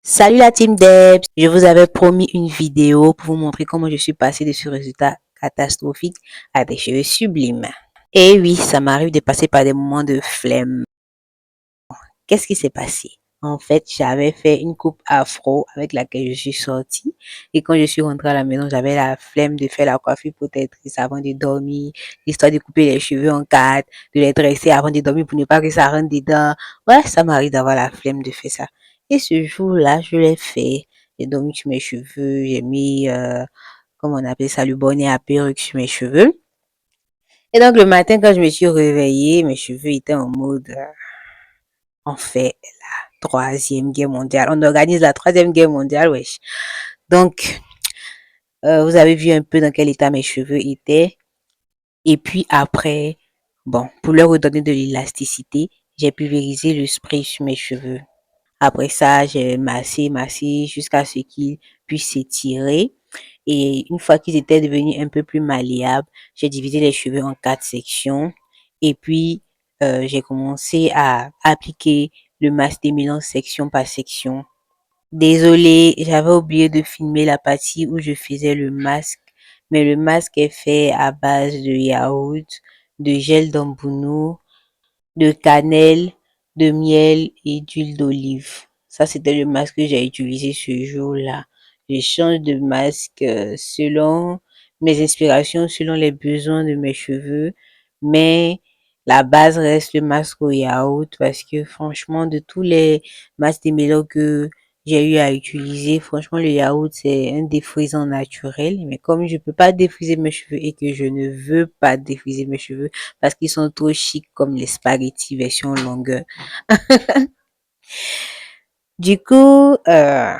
Salut la team Debs, je vous avais promis une vidéo pour vous montrer comment je suis passée de ce résultat catastrophique à des cheveux sublimes. Et oui, ça m'arrive de passer par des moments de flemme. Qu'est-ce qui s'est passé? En fait, j'avais fait une coupe afro avec laquelle je suis sortie. Et quand je suis rentrée à la maison, j'avais la flemme de faire la coiffure protectrice avant de dormir, l'histoire de couper les cheveux en quatre, de les dresser avant de dormir pour ne pas que ça rentre dedans. Ouais, ça m'arrive d'avoir la flemme de faire ça. Et ce jour-là, je l'ai fait. J'ai dormi sur mes cheveux, j'ai mis, comment on appelle ça, le bonnet à perruque sur mes cheveux. Et donc, le matin, quand je me suis réveillée, mes cheveux étaient en mode, on fait la troisième guerre mondiale. On organise la troisième guerre mondiale, wesh. Donc, vous avez vu un peu dans quel état mes cheveux étaient. Et puis après, bon, pour leur redonner de l'élasticité, j'ai pulvérisé le spray sur mes cheveux. Après ça, j'ai massé jusqu'à ce qu'ils puissent s'étirer. Et une fois qu'ils étaient devenus un peu plus malléables, j'ai divisé les cheveux en 4 sections. Et puis, j'ai commencé à appliquer le masque démêlant section par section. Désolée, j'avais oublié de filmer la partie où je faisais le masque. Mais le masque est fait à base de yaourt, de gel d'ambounou, de cannelle, de miel et d'huile d'olive. Ça, c'était le masque que j'ai utilisé ce jour-là. Je change de masque selon mes inspirations, selon les besoins de mes cheveux, mais la base reste le masque au yaourt parce que franchement, de tous les masques démêlants que j'ai eu à utiliser, franchement, le yaourt, c'est un défrisant naturel, mais comme je peux pas défriser mes cheveux et que je ne veux pas défriser mes cheveux, parce qu'ils sont trop chics comme les spaghettis version longueur. Du coup,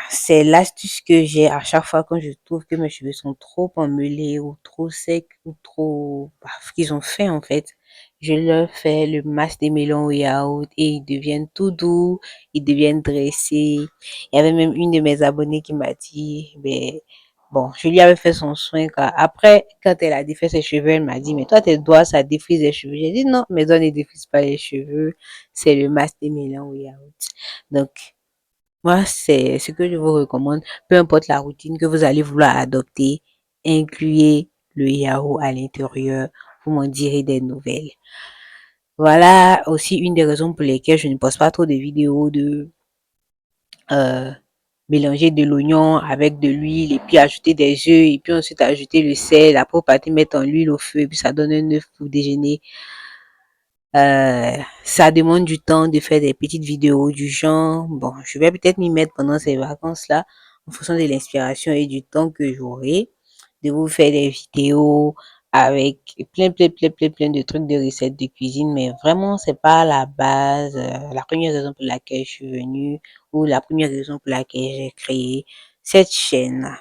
c'est l'astuce que j'ai à chaque fois quand je trouve que mes cheveux sont trop emmêlés ou trop secs ou trop, qu'ils ont fait en fait. Je leur fais le masque des mélons au yaourt et ils deviennent tout doux, ils deviennent dressés. Il y avait même une de mes abonnées qui m'a dit, ben, bon, je lui avais fait son soin. Après, quand elle a défait ses cheveux, elle m'a dit, mais toi, tes doigts, ça défrise les cheveux. J'ai dit, non, mes doigts ne défrisent pas les cheveux. C'est le masque des mélons au yaourt. Donc, moi, c'est ce que je vous recommande. Peu importe la routine que vous allez vouloir adopter, incluez le yaourt à l'intérieur. Vous m'en direz des nouvelles. Voilà aussi une des raisons pour lesquelles je ne poste pas trop de vidéos de euh, mélanger de l'oignon avec de l'huile et puis ajouter des œufs et puis ensuite ajouter le sel. Après, partir mettre en l'huile au feu et puis ça donne un œuf pour déjeuner. Ça demande du temps de faire des petites vidéos du genre. Bon, je vais peut-être m'y mettre pendant ces vacances-là, en fonction de l'inspiration et du temps que j'aurai, de vous faire des vidéos avec plein de trucs de recettes de cuisine, mais vraiment, c'est pas la base, la première raison pour laquelle je suis venue ou la première raison pour laquelle j'ai créé cette chaîne.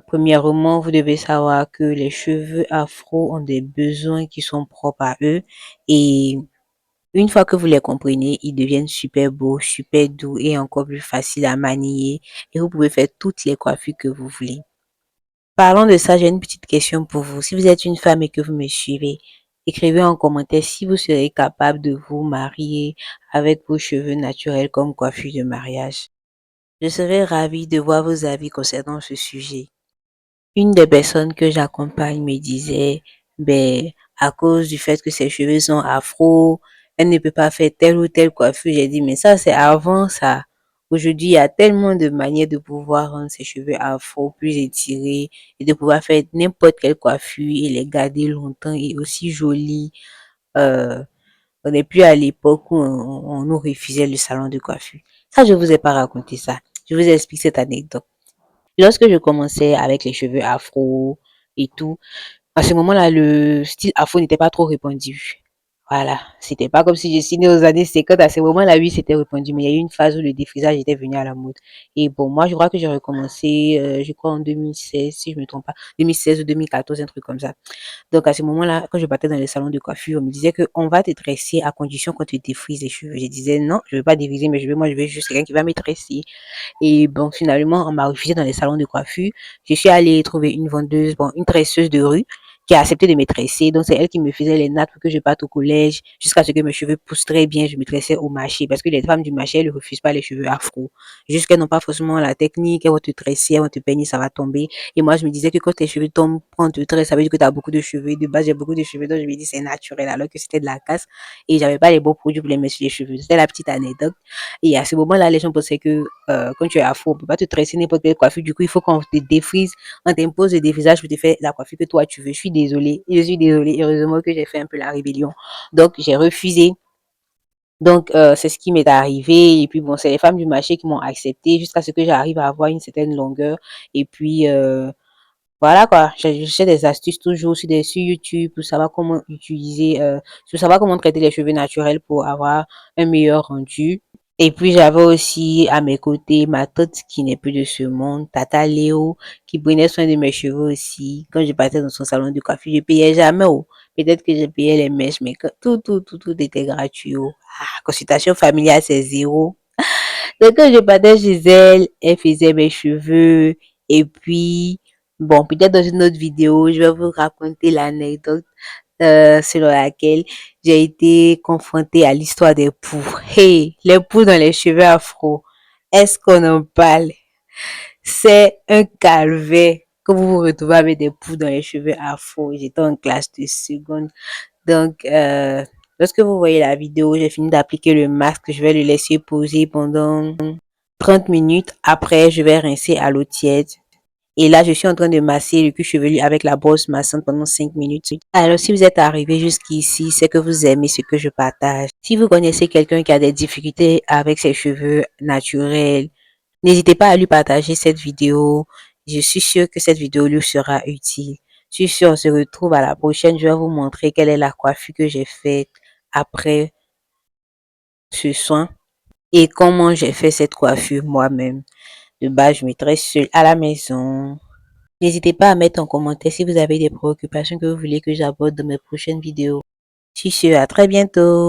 Premièrement, vous devez savoir que les cheveux afro ont des besoins qui sont propres à eux et une fois que vous les comprenez, ils deviennent super beaux, super doux et encore plus faciles à manier et vous pouvez faire toutes les coiffures que vous voulez. Parlons de ça, j'ai une petite question pour vous. Si vous êtes une femme et que vous me suivez, écrivez en commentaire si vous serez capable de vous marier avec vos cheveux naturels comme coiffure de mariage. Je serais ravie de voir vos avis concernant ce sujet. Une des personnes que j'accompagne me disait, ben, à cause du fait que ses cheveux sont afro, elle ne peut pas faire telle ou telle coiffure. J'ai dit, mais ça, c'est avant ça. Aujourd'hui, il y a tellement de manières de pouvoir rendre ses cheveux afro plus étirés et de pouvoir faire n'importe quelle coiffure et les garder longtemps et aussi jolis. Euh, on n'est plus à l'époque où on nous refusait le salon de coiffure. Ça, je vous ai pas raconté ça. Je vous explique cette anecdote. Lorsque je commençais avec les cheveux afro et tout, à ce moment-là, le style afro n'était pas trop répandu. Voilà, c'était pas comme si je suis née aux années 50. À ce moment-là, oui, c'était répandu, mais il y a eu une phase où le défrisage était venu à la mode. Et bon, moi, je crois que j'ai recommencé, je crois en 2016, si je me trompe pas, 2016 ou 2014, un truc comme ça. Donc, à ce moment-là, quand je partais dans les salons de coiffure, on me disait qu'on va te tresser à condition qu'on te défrise les cheveux. Je disais non, je veux pas défriser mes cheveux, moi, je veux juste quelqu'un qui va me tresser. Et bon, finalement, on m'a refusé dans les salons de coiffure. Je suis allée trouver une vendeuse, bon, une tresseuse de rue qui a accepté de me tresser. Donc, c'est elle qui me faisait les nattes pour que je parte au collège jusqu'à ce que mes cheveux poussent très bien. Je me tressais au marché parce que les femmes du marché, elles ne refusent pas les cheveux afro. Juste qu'elles n'ont pas forcément la technique, elles vont te tresser, elles vont te peigner, ça va tomber. Et moi, je me disais que quand tes cheveux tombent, quand on te tresse, ça veut dire que tu as beaucoup de cheveux. De base, j'ai beaucoup de cheveux, donc je me dis c'est naturel alors que c'était de la casse et j'avais pas les beaux produits pour les mettre sur les cheveux. C'était la petite anecdote. Et à ce moment-là, les gens pensaient que quand tu es afro, on peut pas te tresser n'importe quelle coiffure. Du coup, il faut qu'on te défrise, on t'impose le défrisage pour te faire la coiffure que toi tu veux. Je suis désolée. Je suis désolée. Heureusement que j'ai fait un peu la rébellion. Donc, j'ai refusé. Donc, c'est ce qui m'est arrivé. Et puis, bon, c'est les femmes du marché qui m'ont accepté jusqu'à ce que j'arrive à avoir une certaine longueur. Et puis, voilà quoi, j'ai des astuces toujours sur YouTube pour savoir comment utiliser, pour savoir comment traiter les cheveux naturels pour avoir un meilleur rendu. Et puis j'avais aussi à mes côtés ma tante qui n'est plus de ce monde, Tata Léo, qui prenait soin de mes cheveux aussi. Quand je partais dans son salon de coiffure, je payais jamais. Oh. Peut-être que je payais les mèches, mais tout était gratuit. Oh. Ah, consultation familiale, c'est zéro. Donc, quand je partais chez elle, elle faisait mes cheveux. Et puis, bon, peut-être dans une autre vidéo, je vais vous raconter l'anecdote selon laquelle j'ai été confrontée à l'histoire des poux. Hey, les poux dans les cheveux afro. Est-ce qu'on en parle? C'est un calvaire que vous vous retrouvez avec des poux dans les cheveux afro. J'étais en classe de seconde. Donc, lorsque vous voyez la vidéo, j'ai fini d'appliquer le masque. Je vais le laisser poser pendant 30 minutes. Après, je vais rincer à l'eau tiède. Et là, je suis en train de masser le cuir chevelu avec la brosse massante pendant 5 minutes. Alors, si vous êtes arrivé jusqu'ici, c'est que vous aimez ce que je partage. Si vous connaissez quelqu'un qui a des difficultés avec ses cheveux naturels, n'hésitez pas à lui partager cette vidéo. Je suis sûre que cette vidéo lui sera utile. Je suis sûre, on se retrouve à la prochaine. Je vais vous montrer quelle est la coiffure que j'ai faite après ce soin et comment j'ai fait cette coiffure moi-même. De base, je me tresse seule à la maison. N'hésitez pas à mettre en commentaire si vous avez des préoccupations que vous voulez que j'aborde dans mes prochaines vidéos. Je suis sûre, à très bientôt.